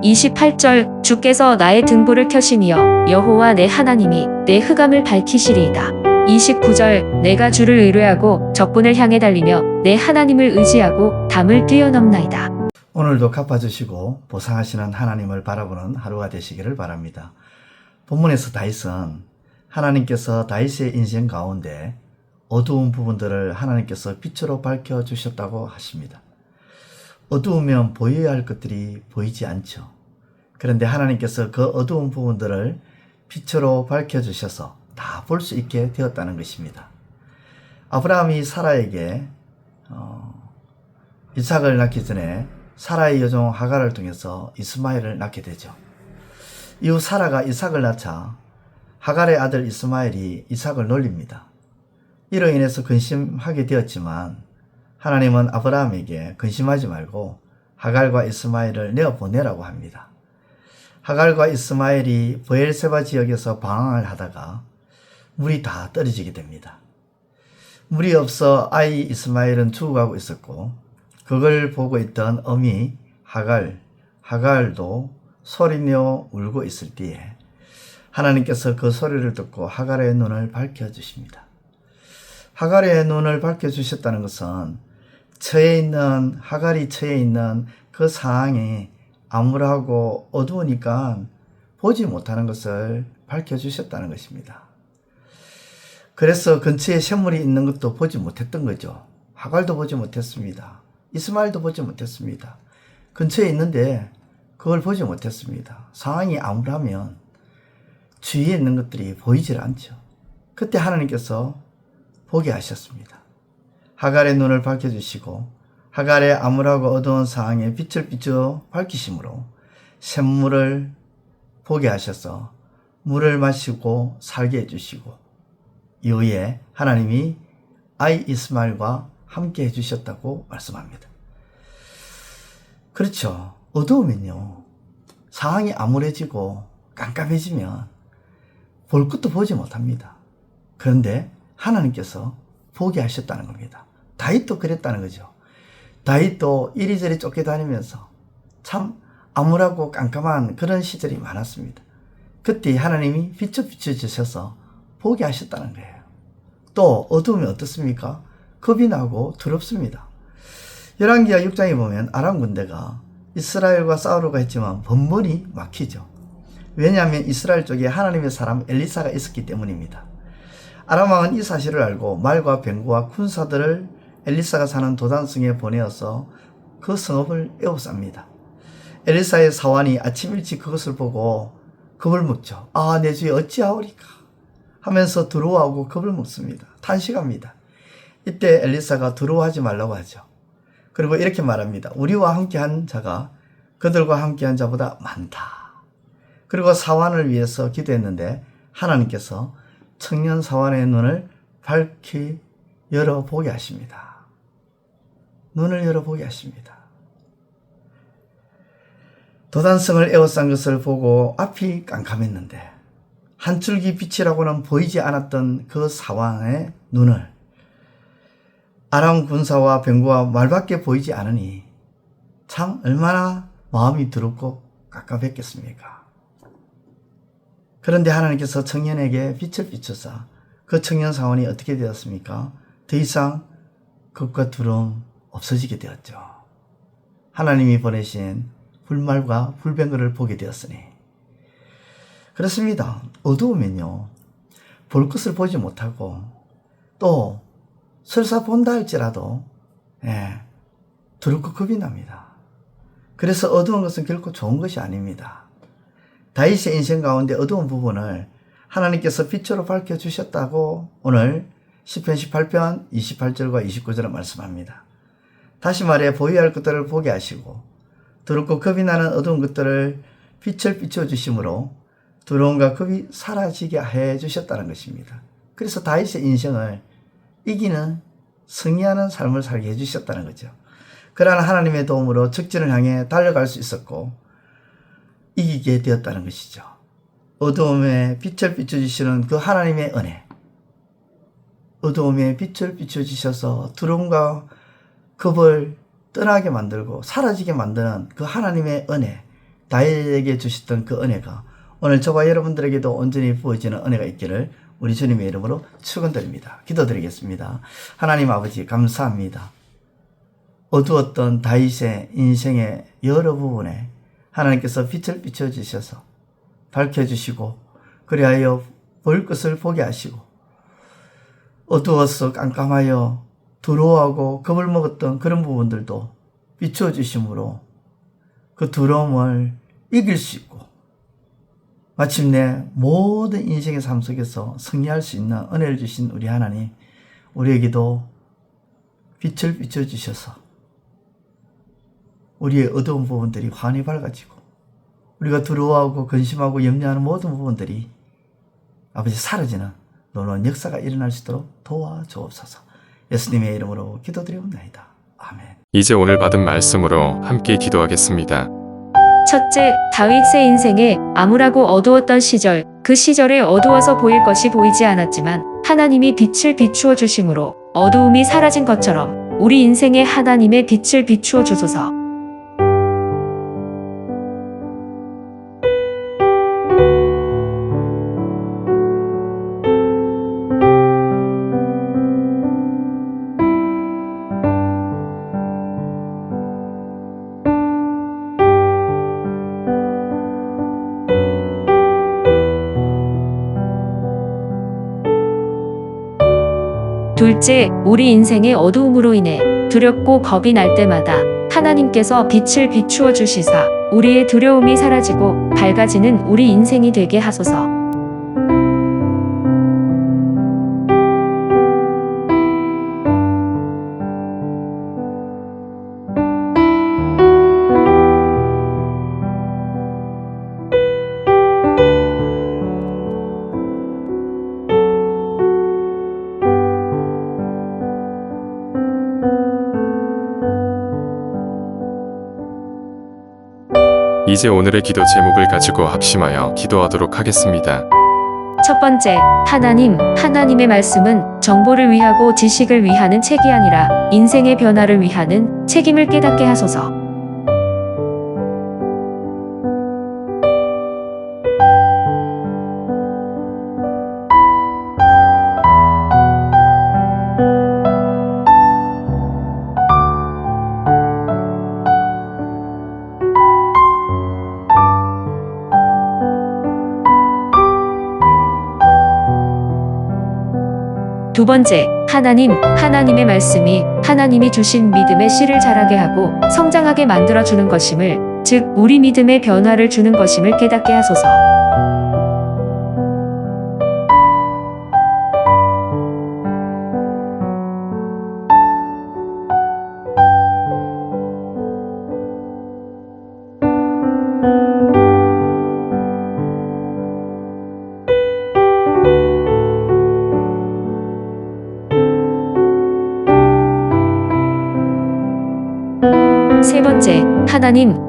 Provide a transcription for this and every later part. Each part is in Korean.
28절 주께서 나의 등불을 켜시니여 여호와 내 하나님이 내 흑암을 밝히시리이다. 29절 내가 주를 의뢰하고 적군을 향해 달리며 내 하나님을 의지하고 담을 뛰어넘나이다. 오늘도 갚아주시고 보상하시는 하나님을 바라보는 하루가 되시기를 바랍니다. 본문에서 다윗은 하나님께서 다윗의 인생 가운데 어두운 부분들을 하나님께서 빛으로 밝혀주셨다고 하십니다. 어두우면 보여야 할 것들이 보이지 않죠. 그런데 하나님께서 그 어두운 부분들을 빛으로 밝혀주셔서 다 볼 수 있게 되었다는 것입니다. 아브라함이 사라에게 이삭을 낳기 전에 사라의 여종 하갈을 통해서 이스마엘을 낳게 되죠. 이후 사라가 이삭을 낳자 하갈의 아들 이스마엘이 이삭을 놀립니다. 이로 인해서 근심하게 되었지만 하나님은 아브라함에게 근심하지 말고 하갈과 이스마엘을 내어보내라고 합니다. 하갈과 이스마엘이 브엘세바 지역에서 방황을 하다가 물이 다 떨어지게 됩니다. 물이 없어 아이 이스마엘은 죽어가고 있었고 그걸 보고 있던 어미 하갈도 소리내어 울고 있을 때에 하나님께서 그 소리를 듣고 하갈의 눈을 밝혀주십니다. 하갈의 눈을 밝혀주셨다는 것은 하갈이 처해 있는 그 상황이 암울하고 어두우니까 보지 못하는 것을 밝혀주셨다는 것입니다. 그래서 근처에 샘물이 있는 것도 보지 못했던 거죠. 하갈도 보지 못했습니다. 이스마엘도 보지 못했습니다. 근처에 있는데 그걸 보지 못했습니다. 상황이 암울하면 주위에 있는 것들이 보이질 않죠. 그때 하나님께서 보게 하셨습니다. 하갈의 눈을 밝혀주시고 하갈의 암울하고 어두운 상황에 빛을 비추어 밝히심으로 샘물을 보게 하셔서 물을 마시고 살게 해주시고 이후에 하나님이 아이 이스마엘과 함께 해주셨다고 말씀합니다. 그렇죠. 어두우면요. 상황이 암울해지고 깜깜해지면 볼 것도 보지 못합니다. 그런데 하나님께서 보게 하셨다는 겁니다. 다윗도 그랬다는 거죠. 다윗도 이리저리 쫓겨다니면서 참 암울하고 깜깜한 그런 시절이 많았습니다. 그때 하나님이 빛을 비춰주셔서 보게 하셨다는 거예요. 또 어두우면 어떻습니까? 겁이 나고 두렵습니다. 열왕기하 6장에 보면 아람 군대가 이스라엘과 싸우려고 했지만 번번이 막히죠. 왜냐하면 이스라엘 쪽에 하나님의 사람 엘리사가 있었기 때문입니다. 아람 왕은 이 사실을 알고 말과 병거와 군사들을 엘리사가 사는 도단성에 보내어서 그 성읍을 에워쌉니다. 엘리사의 사환이 아침 일찍 그것을 보고 겁을 먹죠. 아, 내 주에 어찌하오리까 하면서 두려워하고 겁을 먹습니다. 탄식합니다. 이때 엘리사가 두려워하지 말라고 하죠. 그리고 이렇게 말합니다. 우리와 함께한 자가 그들과 함께한 자보다 많다. 그리고 사환을 위해서 기도했는데 하나님께서 청년 사환의 눈을 밝히 열어보게 하십니다. 눈을 열어보게 하십니다. 도단성을 에워싼 것을 보고 앞이 깜깜했는데 한 줄기 빛이라고는 보이지 않았던 그 사환의 눈을 아람 군사와 병거와 말밖에 보이지 않으니 참 얼마나 마음이 두렵고 깝깝했겠습니까? 그런데 하나님께서 청년에게 빛을 비춰서 그 청년 사원이 어떻게 되었습니까? 더 이상 겁과 두려움 없어지게 되었죠. 하나님이 보내신 불말과 불병거를 보게 되었으니 그렇습니다. 어두우면요 볼 것을 보지 못하고 또 설사 본다 할지라도 두렵고 겁이 납니다. 그래서 어두운 것은 결코 좋은 것이 아닙니다. 다윗의 인생 가운데 어두운 부분을 하나님께서 빛으로 밝혀주셨다고 오늘 시편 18편 28절과 29절을 말씀합니다. 다시 말해 보여야 할 것들을 보게 하시고 두렵고 겁이 나는 어두운 것들을 빛을 비춰주심으로 두려움과 겁이 사라지게 해주셨다는 것입니다. 그래서 다윗의 인생을 이기는 승리하는 삶을 살게 해주셨다는 거죠. 그러한 하나님의 도움으로 적진을 향해 달려갈 수 있었고 이기게 되었다는 것이죠. 어두움에 빛을 비춰주시는 그 하나님의 은혜, 어두움에 빛을 비춰주셔서 두려움과 겁을 떠나게 만들고 사라지게 만드는 그 하나님의 은혜, 다윗에게 주셨던 그 은혜가 오늘 저와 여러분들에게도 온전히 부어지는 은혜가 있기를 우리 주님의 이름으로 축원드립니다. 기도드리겠습니다. 하나님 아버지 감사합니다. 어두웠던 다윗의 인생의 여러 부분에 하나님께서 빛을 비춰주셔서 밝혀주시고 그리하여 볼 것을 보게 하시고 어두워서 깜깜하여 두려워하고 겁을 먹었던 그런 부분들도 비춰주심으로 그 두려움을 이길 수 있고 마침내 모든 인생의 삶 속에서 승리할 수 있는 은혜를 주신 우리 하나님, 우리에게도 빛을 비춰주셔서 우리의 어두운 부분들이 환히 밝아지고 우리가 두려워하고 근심하고 염려하는 모든 부분들이 아버지 사라지는 놀라운 역사가 일어날 수 있도록 도와주옵소서. 예수님의 이름으로 기도드리옵나이다. 아멘. 이제 오늘 받은 말씀으로 함께 기도하겠습니다. 첫째, 다윗의 인생에 암울하고 어두웠던 시절, 그 시절에 어두워서 보일 것이 보이지 않았지만 하나님이 빛을 비추어 주심으로 어두움이 사라진 것처럼 우리 인생에 하나님의 빛을 비추어 주소서. 둘째, 우리 인생의 어두움으로 인해 두렵고 겁이 날 때마다 하나님께서 빛을 비추어 주시사 우리의 두려움이 사라지고 밝아지는 우리 인생이 되게 하소서. 이제 오늘의 기도 제목을 가지고 합심하여 기도하도록 하겠습니다. 첫 번째, 하나님의 말씀은 정보를 위하고 지식을 위하는 책이 아니라 인생의 변화를 위하는 책임을 깨닫게 하소서. 두 번째, 하나님의 말씀이 하나님이 주신 믿음의 씨를 자라게 하고 성장하게 만들어주는 것임을, 즉 우리 믿음의 변화를 주는 것임을 깨닫게 하소서. 세 번째,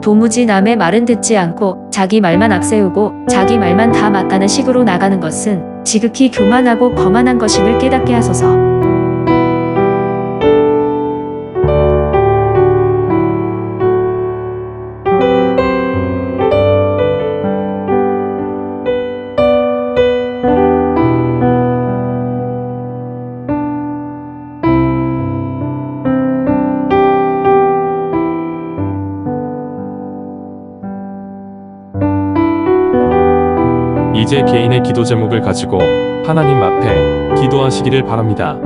도무지 남의 말은 듣지 않고 자기 말만 앞세우고 자기 말만 다 맞다는 식으로 나가는 것은 지극히 교만하고 거만한 것임을 깨닫게 하소서. 이제 개인의 기도 제목을 가지고 하나님 앞에 기도하시기를 바랍니다.